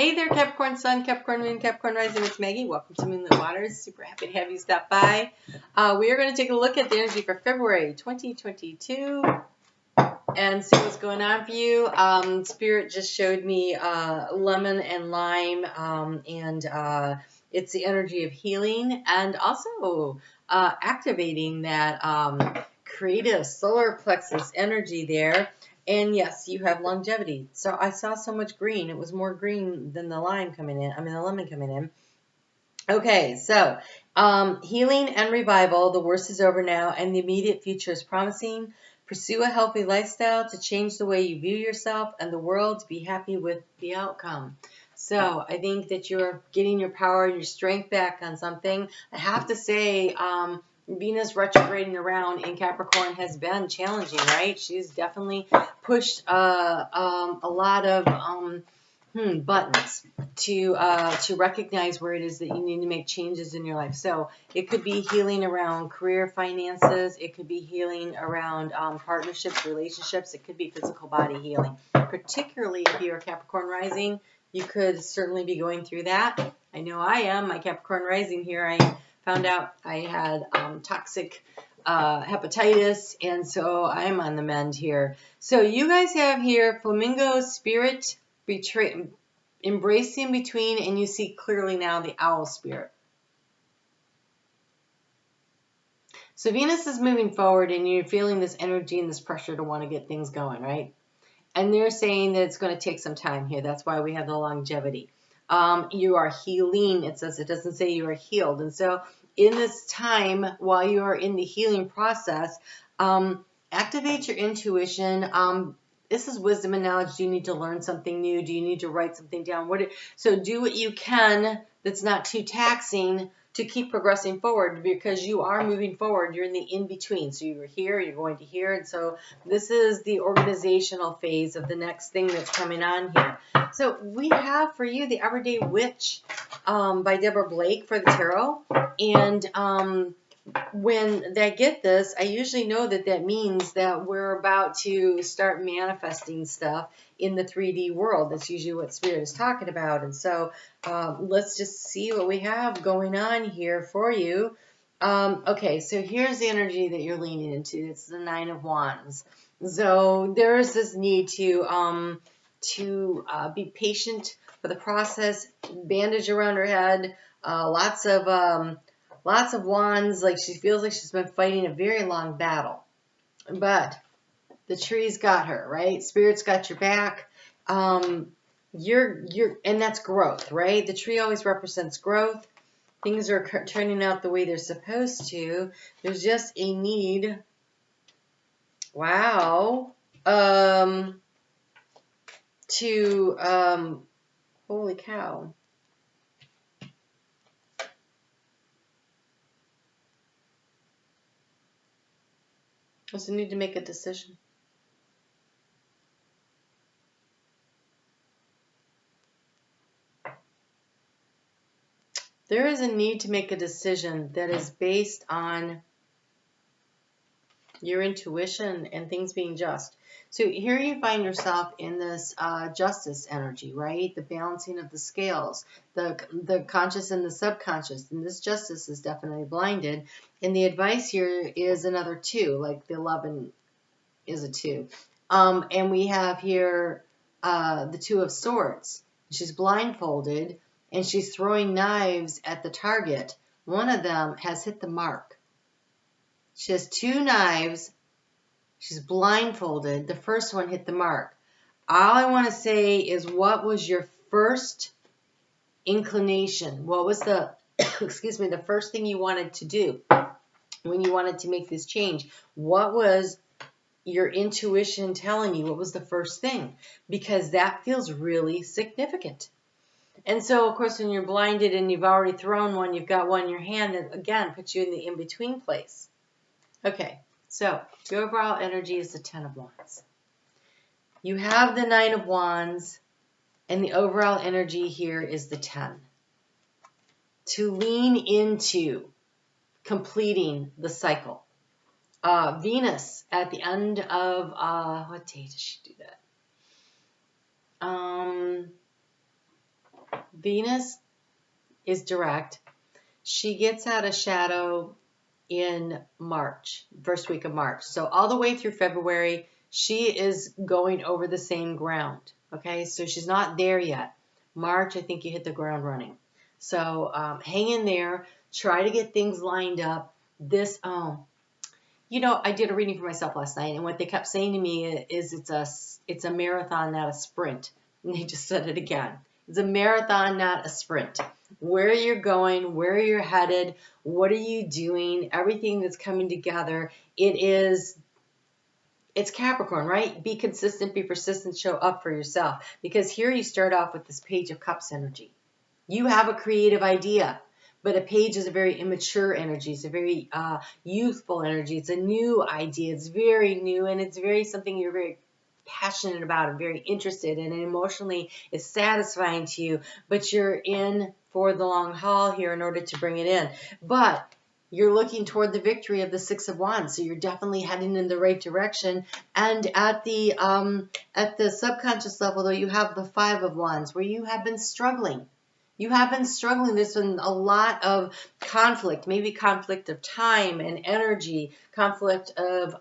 Hey there, Capricorn Sun, Capricorn Moon, Capricorn Rising. It's Maggie. Welcome to Moonlit Waters. Super happy to have you stop by. We are going to take a look at the energy for February 2022 and see what's going on for you. Spirit just showed me lemon and lime, and it's the energy of healing and also activating that creative solar plexus energy there. And yes, you have longevity. So I saw so much green. It was more green than the lime coming in. I mean, the lemon coming in. Okay, so healing and revival. The worst is over now, and the immediate future is promising. Pursue a healthy lifestyle to change the way you view yourself and the world, to be happy with the outcome. So I think that you're getting your power and your strength back on something. I have to say, Venus retrograding around in Capricorn has been challenging, right? She's definitely pushed a lot of buttons to recognize where it is that you need to make changes in your life. So it could be healing around career, finances. It could be healing around partnerships, relationships. It could be physical body healing. Particularly if you're Capricorn rising, you could certainly be going through that. I know I am. My Capricorn rising here, I found out I had toxic hepatitis, and so I'm on the mend here. So you guys have here Flamingo Spirit, embracing between, and you see clearly now the owl spirit. So Venus is moving forward, and you're feeling this energy and this pressure to want to get things going, right? And they're saying that it's going to take some time here. That's why we have the longevity. You are healing. It says, it doesn't say you are healed. And so in this time, while you are in the healing process, activate your intuition. This is wisdom and knowledge. Do you need to learn something new? Do you need to write something down? So do what you can that's not too taxing to keep progressing forward, because you are moving forward. You're in the in-between. So you're here, you're going to here. And so this is the organizational phase of the next thing that's coming on here. So we have for you the Everyday Witch by Deborah Blake for the tarot. And when I get this, I usually know that that means that we're about to start manifesting stuff in the 3D world. That's usually what Spirit is talking about. And so let's just see what we have going on here for you. Okay, so here's the energy that you're leaning into. It's the Nine of Wands. So there is this need to be patient for the process. Bandage around her head. Lots of wands, like she feels like she's been fighting a very long battle. But the tree's got her, right? Spirit's got your back. And that's growth, right? The tree always represents growth. Things are turning out the way they're supposed to. There's just a need, wow, holy cow. There's a need to make a decision. There is a need to make a decision that is based on your intuition and things being just. So here you find yourself in this justice energy, right? The balancing of the scales, the conscious and the subconscious. And this justice is definitely blinded. And the advice here is another 2, like the 11 is a 2. And we have here the 2 of Swords. She's blindfolded, and she's throwing knives at the target. One of them has hit the mark. She has 2 knives. She's blindfolded. The first one hit the mark. All I want to say is, what was your first inclination? What was the, excuse me, the first thing you wanted to do when you wanted to make this change? What was your intuition telling you? What was the first thing? Because that feels really significant. And so, of course, when you're blinded and you've already thrown one, you've got one in your hand, that again puts you in the in-between place. Okay, so the overall energy is the 10 of Wands. You have the 9 of Wands, and the overall energy here is the 10. To lean into completing the cycle. Venus at the end of, what day does she do that? Venus is direct. She gets out of shadow in March, first week of March. So all the way through February, she is going over the same ground. Okay, so she's not there yet. March, I think you hit the ground running. So hang in there. Try to get things lined up. This, I did a reading for myself last night, and what they kept saying to me is it's a marathon, not a sprint. And they just said it again. It's a marathon, not a sprint. Where you're going, where you're headed, what are you doing, everything that's coming together. It's Capricorn, right? Be consistent, be persistent, show up for yourself. Because here you start off with this Page of Cups energy. You have a creative idea, but a page is a very immature energy. It's a very youthful energy. It's a new idea. It's very new, and it's very something you're very passionate about and very interested in, and emotionally it's satisfying to you, but you're in for the long haul here in order to bring it in. But you're looking toward the victory of the Six of Wands, so you're definitely heading in the right direction. And at the subconscious level, though, you have the Five of Wands, where you have been struggling. You have been struggling. There's been a lot of conflict, maybe conflict of time and energy, conflict of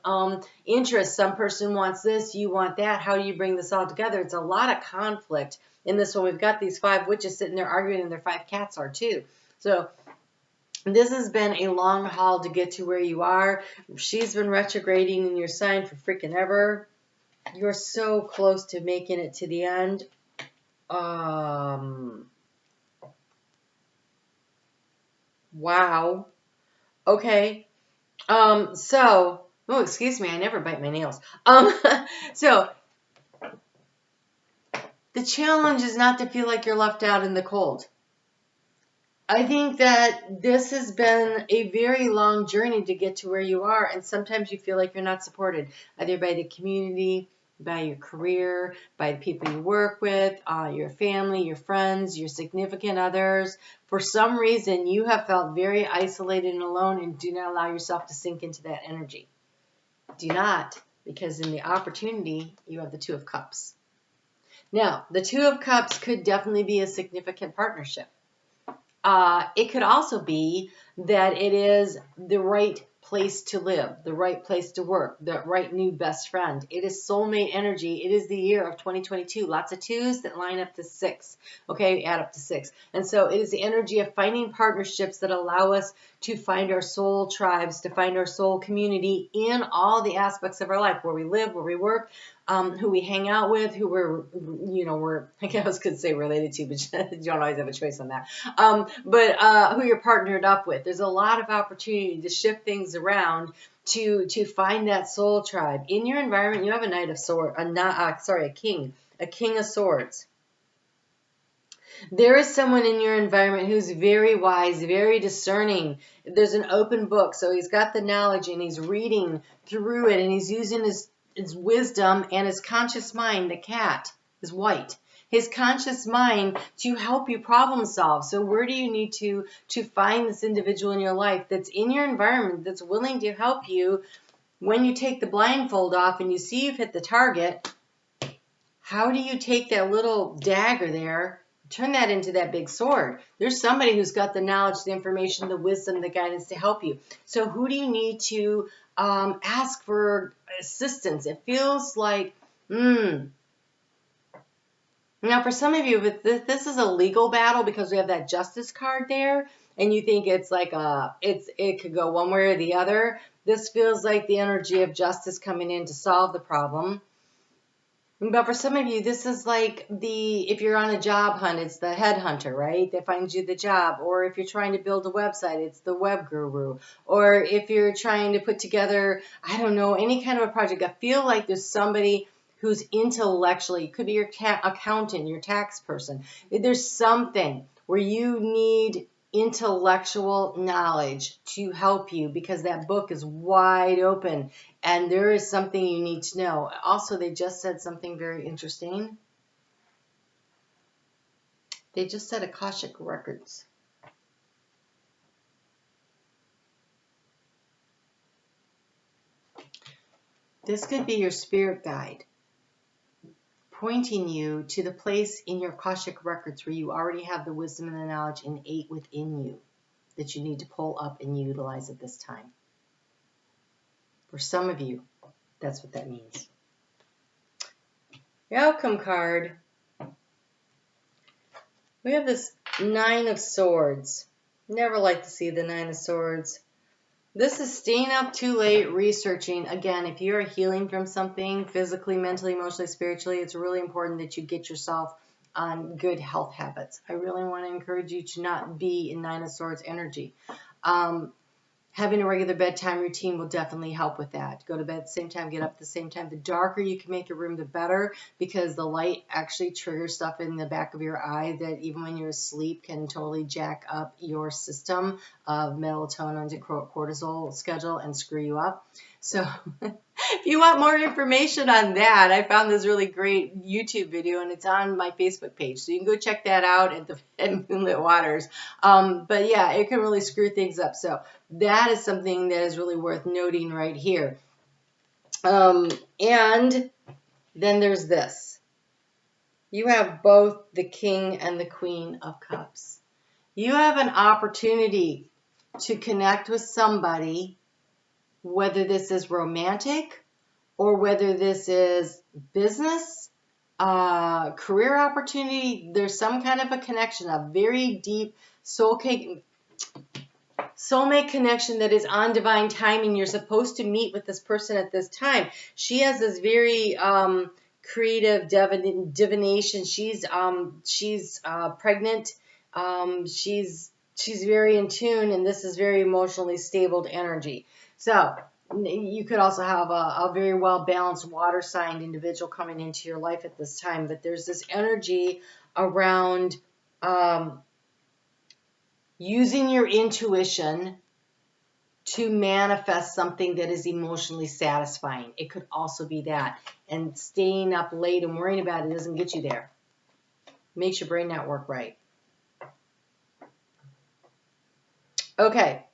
interest. Some person wants this, you want that. How do you bring this all together? It's a lot of conflict in this one. We've got these 5 witches sitting there arguing, and their 5 cats are too. So this has been a long haul to get to where you are. She's been retrograding in your sign for freaking ever. You're so close to making it to the end. Wow. Okay. Excuse me, I never bite my nails. So the challenge is not to feel like you're left out in the cold. I think that this has been a very long journey to get to where you are, and sometimes you feel like you're not supported, either by the community, by your career, by the people you work with, your family, your friends, your significant others. For some reason, you have felt very isolated and alone, and do not allow yourself to sink into that energy. Do not, because in the opportunity, you have the Two of Cups. Now, the Two of Cups could definitely be a significant partnership. It could also be that it is the right place to live, the right place to work, the right new best friend. It is soulmate energy. It is the year of 2022. Lots of 2s that line up to 6. Okay, add up to 6. And so it is the energy of finding partnerships that allow us to find our soul tribes, to find our soul community in all the aspects of our life, where we live, where we work, who we hang out with, who we're, I guess I was going to say related to, but you don't always have a choice on that. But who you're partnered up with. There's a lot of opportunity to shift things around to find that soul tribe. In your environment, you have a Knight of Swords, a King of Swords. There is someone in your environment who's very wise, very discerning. There's an open book, so he's got the knowledge and he's reading through it, and he's using his wisdom and his conscious mind. The cat is white. His conscious mind to help you problem solve. So where do you need to find this individual in your life that's in your environment, that's willing to help you when you take the blindfold off and you see you've hit the target? How do you take that little dagger there, turn that into that big sword? There's somebody who's got the knowledge, the information, the wisdom, the guidance to help you. So who do you need to ask for assistance? It feels like, Now, for some of you, this is a legal battle because we have that Justice card there, and you think it's like it could go one way or the other. This feels like the energy of justice coming in to solve the problem. But for some of you, this is like if you're on a job hunt, it's the headhunter, right? That finds you the job. Or if you're trying to build a website, it's the web guru. Or if you're trying to put together, I don't know, any kind of a project. I feel like there's somebody who's intellectually, it could be your accountant, your tax person. There's something where you need intellectual knowledge to help you, because that book is wide open and there is something you need to know. Also, they just said something very interesting. They just said Akashic Records. This could be your spirit guide. pointing you to the place in your Akashic records where you already have the wisdom and the knowledge innate within you that you need to pull up and utilize at this time. For some of you, that's what that means. Your outcome card. We have this 9 of Swords. Never like to see the 9 of Swords. This is staying up too late, researching. Again, if you're healing from something, physically, mentally, emotionally, spiritually, it's really important that you get yourself on good health habits. I really want to encourage you to not be in 9 of Swords energy. Having a regular bedtime routine will definitely help with that. Go to bed at the same time, get up at the same time. The darker you can make your room, the better, because the light actually triggers stuff in the back of your eye that even when you're asleep can totally jack up your system of melatonin to cortisol schedule and screw you up. So if you want more information on that, I found this really great YouTube video and it's on my Facebook page. So you can go check that out at Moonlit Waters. But yeah, it can really screw things up. So that is something that is really worth noting right here. And then there's this. You have both the King and the Queen of Cups. You have an opportunity to connect with somebody, whether this is romantic or whether this is business, career opportunity. There's some kind of a connection, a very deep soulmate connection that is on divine timing. You're supposed to meet with this person at this time. She has this very creative divination. She's pregnant. She's very in tune, and this is very emotionally stable energy. So you could also have a very well-balanced water sign individual coming into your life at this time. But there's this energy around using your intuition to manifest something that is emotionally satisfying. It could also be that. And staying up late and worrying about it doesn't get you there. Makes your brain not work right. Okay.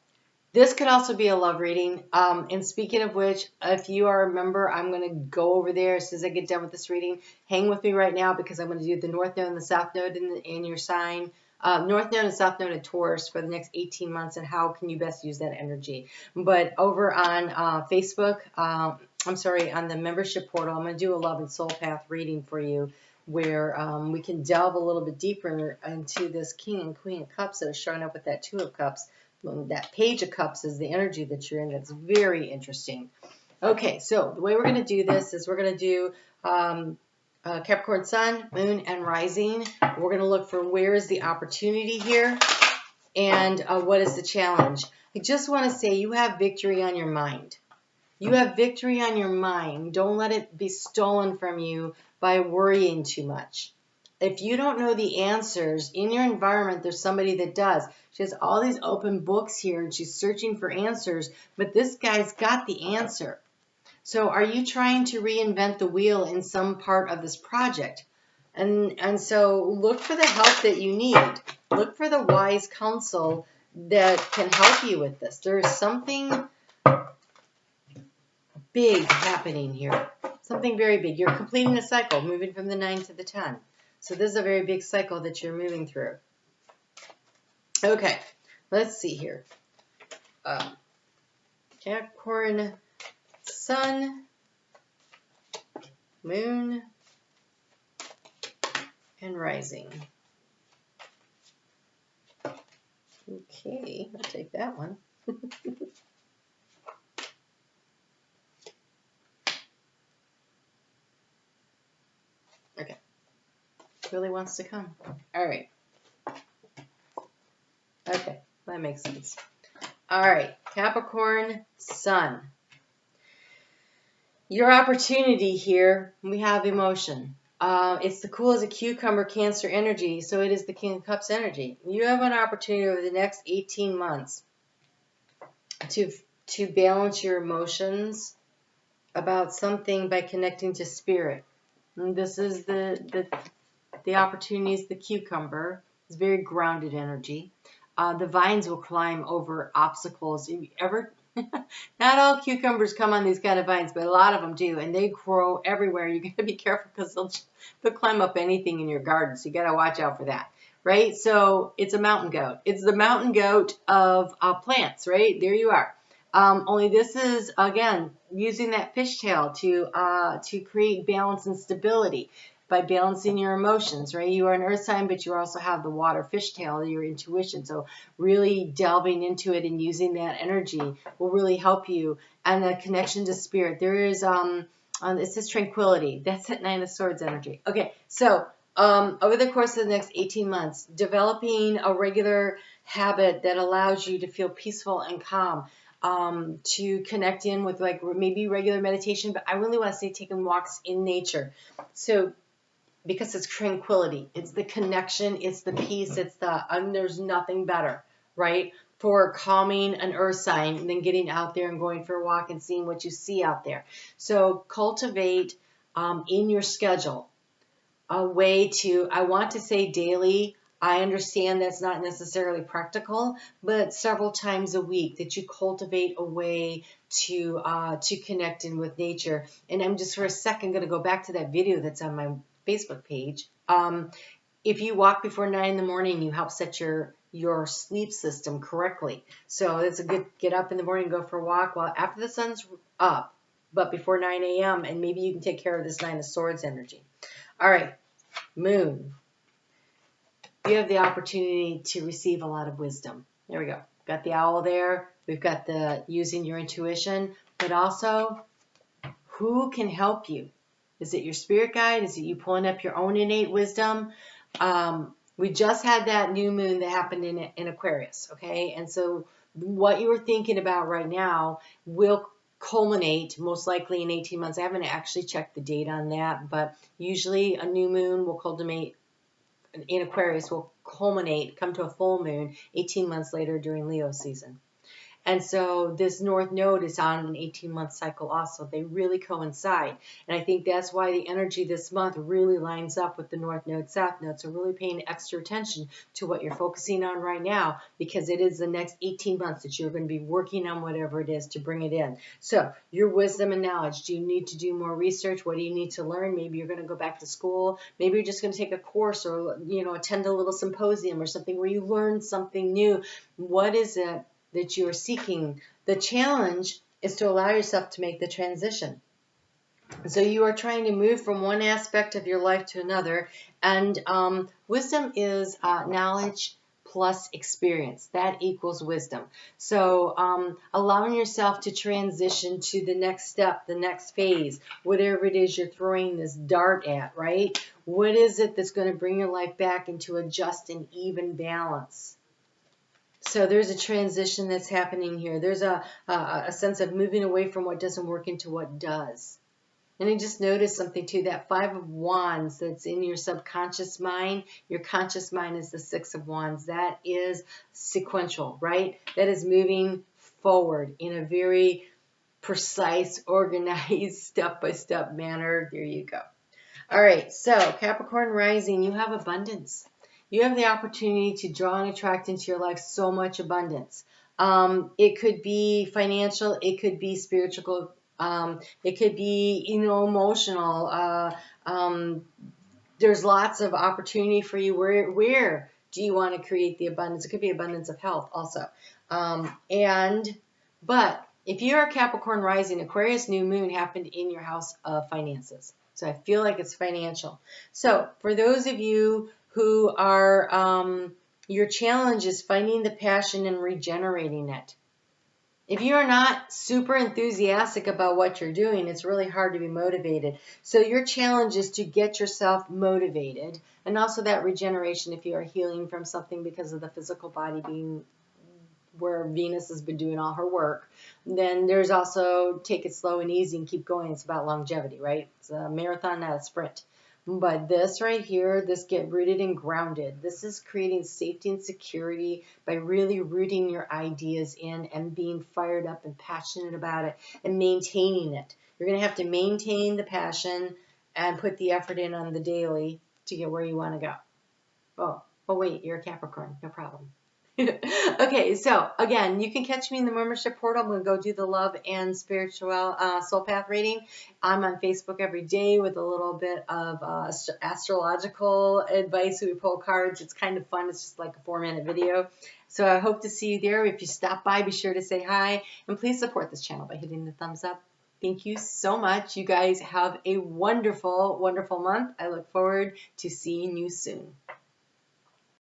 This could also be a love reading. And speaking of which, if you are a member, I'm going to go over there as soon as I get done with this reading. Hang with me right now because I'm going to do the North Node and the South Node in your sign. North Node and South Node in Taurus for the next 18 months and how can you best use that energy. But over on Facebook, on the membership portal, I'm going to do a Love and Soul Path reading for you where we can delve a little bit deeper into this King and Queen of Cups that are showing up with that Two of Cups. That Page of Cups is the energy that you're in. That's very interesting. Okay, so the way we're going to do this is we're going to do Capricorn Sun, Moon, and Rising. We're going to look for where is the opportunity here and what is the challenge. I just want to say you have victory on your mind. You have victory on your mind. Don't let it be stolen from you by worrying too much. If you don't know the answers in your environment, there's somebody that does. She has all these open books here and she's searching for answers, but this guy's got the answer. So are you trying to reinvent the wheel in some part of this project? And so look for the help that you need. Look for the wise counsel that can help you with this. There is something big happening here. Something very big. You're completing a cycle, moving from the 9 to the 10. So this is a very big cycle that you're moving through. Okay, let's see here. Capricorn, Sun, Moon, and Rising. Okay, I'll take that one. Okay. Really wants to come. All right. Okay, that makes sense. All right, Capricorn, Sun. Your opportunity here, we have emotion. It's the cool as a cucumber Cancer energy, so it is the King of Cups energy. You have an opportunity over the next 18 months to balance your emotions about something by connecting to spirit. And this is the opportunity is the cucumber. It's very grounded energy. The vines will climb over obstacles. If you ever Not all cucumbers come on these kind of vines, but a lot of them do, and they grow everywhere. You got to be careful because they'll climb up anything in your garden, so you got to watch out for that, right? So it's a mountain goat. It's the mountain goat of plants, right? There you are. Only this is, again, using that fishtail to create balance and stability by balancing your emotions, right? You are an earth sign, but you also have the water fishtail, your intuition. So really delving into it and using that energy will really help you. And the connection to spirit. There is, it says tranquility. That's that Nine of Swords energy. Okay, so over the course of the next 18 months, developing a regular habit that allows you to feel peaceful and calm, to connect in with like maybe regular meditation, but I really want to say taking walks in nature. So because it's tranquility, it's the connection, it's the peace, it's the, there's nothing better, right, for calming an earth sign than getting out there and going for a walk and seeing what you see out there. So cultivate in your schedule a way to, I want to say daily, I understand that's not necessarily practical, but several times a week that you cultivate a way to connect in with nature. And I'm just for a second going to go back to that video that's on my Facebook page. If you walk before 9 in the morning, you help set your sleep system correctly. So it's a good get up in the morning, go for a walk. Well, after the sun's up, but before 9 a.m. and maybe you can take care of this Nine of Swords energy. All right, Moon. You have the opportunity to receive a lot of wisdom. There we go. Got the owl there. We've got the using your intuition, but also who can help you? Is it your spirit guide? Is it you pulling up your own innate wisdom? We just had that new moon that happened in Aquarius, okay? And so what you were thinking about right now will culminate most likely in 18 months. I haven't actually checked the date on that, but usually a new moon will culminate in Aquarius, will culminate, come to a full moon 18 months later during Leo season. And so this North Node is on an 18-month cycle also. They really coincide. And I think that's why the energy this month really lines up with the North Node, South Node. So really paying extra attention to what you're focusing on right now, because it is the next 18 months that you're going to be working on whatever it is to bring it in. So your wisdom and knowledge. Do you need to do more research? What do you need to learn? Maybe you're going to go back to school. Maybe you're just going to take a course or, attend a little symposium or something where you learn something new. What is it that you are seeking? The challenge is to allow yourself to make the transition. So you are trying to move from one aspect of your life to another, and wisdom is knowledge plus experience. That equals wisdom. So allowing yourself to transition to the next step, the next phase, whatever it is you're throwing this dart at, right? What is it that's going to bring your life back into a just and even balance? So there's a transition that's happening here. There's a sense of moving away from what doesn't work into what does. And I just noticed something too, that Five of Wands that's in your subconscious mind, your conscious mind is the Six of Wands. That is sequential, right? That is moving forward in a very precise, organized, step-by-step manner. There you go. All right, so Capricorn rising, you have abundance. You have the opportunity to draw and attract into your life so much abundance. It could be financial, it could be spiritual, it could be, emotional. There's lots of opportunity for you. Where do you want to create the abundance? It could be abundance of health also. But if you're a Capricorn rising, Aquarius new moon happened in your house of finances. So I feel like it's financial. So for those of you who are, your challenge is finding the passion and regenerating it. If you are not super enthusiastic about what you're doing, it's really hard to be motivated. So your challenge is to get yourself motivated, and also that regeneration if you are healing from something because of the physical body being where Venus has been doing all her work. Then there's also take it slow and easy and keep going. It's about longevity, right? It's a marathon, not a sprint. But this right here, this get rooted and grounded. This is creating safety and security by really rooting your ideas in and being fired up and passionate about it and maintaining it. You're going to have to maintain the passion and put the effort in on the daily to get where you want to go. Oh wait, you're a Capricorn. No problem. Okay, so again, you can catch me in the membership portal. I'm going to go do the love and spiritual soul path reading. I'm on Facebook every day with a little bit of astrological advice. We pull cards. It's kind of fun. It's just like a 4-minute video. So I hope to see you there. If you stop by, be sure to say hi. And please support this channel by hitting the thumbs up. Thank you so much. You guys have a wonderful, wonderful month. I look forward to seeing you soon.